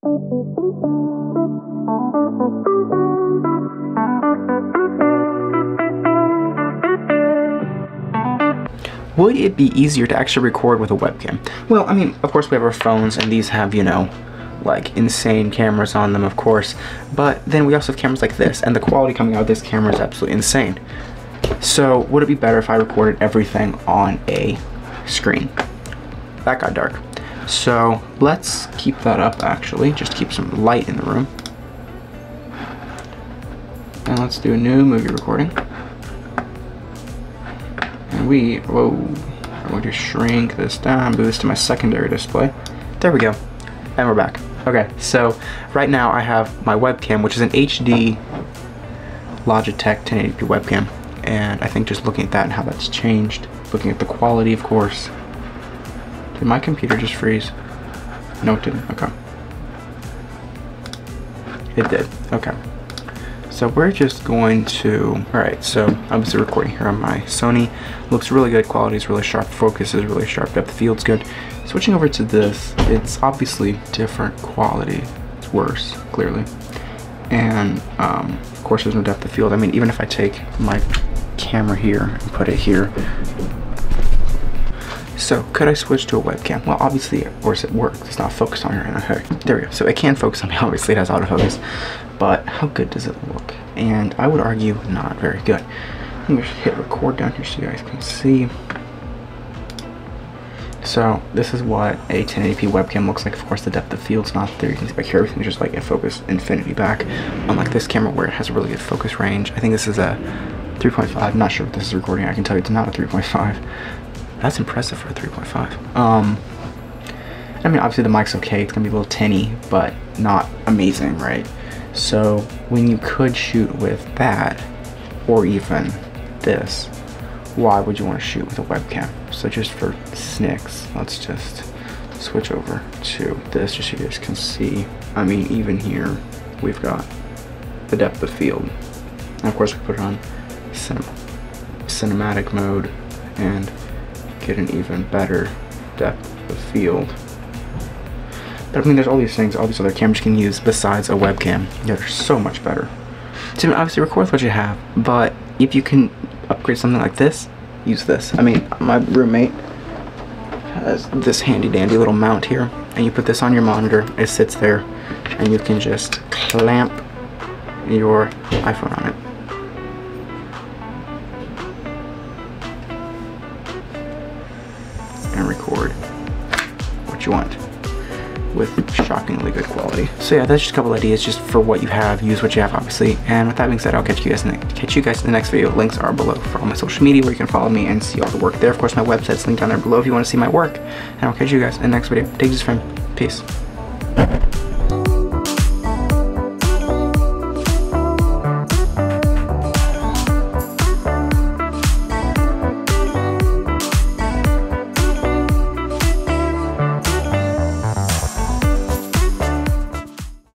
Would it be easier to actually record with a webcam? Well, I mean, of course we have our phones, and these have, you know, like insane cameras on them, of course, but then we also have cameras like this, and the quality coming out of this camera is absolutely insane. So would it be better if I recorded everything on a screen? That got dark. So let's keep that up, actually, just keep some light in the room. And let's do a new movie recording. And I'm going to shrink this down, move this to my secondary display. There we go. And we're back. Okay, so right now I have my webcam, which is an HD Logitech 1080p webcam. And I think just looking at that and how that's changed, looking at the quality, of course. Did my computer just freeze? No, it didn't. Okay. It did. Okay. So we're just going to, alright, so obviously recording here on my Sony. Looks really good, quality is really sharp, focus is really sharp, depth of field's good. Switching over to this, it's obviously different quality. It's worse, clearly. And of course there's no depth of field. I mean, even if I take my camera here and put it here. So could I switch to a webcam? Well, obviously, of course it works. It's not focused on here. Okay, there we go. So it can focus on me. Obviously it has autofocus, but how good does it look? And I would argue not very good. Let me just hit record down here so you guys can see. So this is what a 1080p webcam looks like. Of course the depth of field's not there. You can see back here everything's just like a focus infinity back. Unlike this camera where it has a really good focus range. I think this is a 3.5. I'm not sure what this is recording. I can tell you it's not a 3.5. That's impressive for a 3.5. I mean, obviously the mic's okay. It's gonna be a little tinny, but not amazing, right? So when you could shoot with that, or even this, why would you want to shoot with a webcam? So just for snicks, let's just switch over to this just so you guys can see. I mean, even here, we've got the depth of field. And of course we put it on cinematic mode and get an even better depth of field. But I mean, there's all these things, all these other cameras you can use besides a webcam that are so much better. So obviously record with what you have, but if you can upgrade something like this, use this. I mean, my roommate has this handy dandy little mount here, and you put this on your monitor, it sits there, and you can just clamp your iPhone on it. And record what you want with shockingly good quality. So yeah, that's just a couple ideas just for what you have. Use what you have, obviously. And with that being said, I'll catch you guys in the next video. Links are below for all my social media where you can follow me and see all the work there. Of course, my website's linked down there below if you want to see my work. And I'll catch you guys in the next video. Take this from. Peace.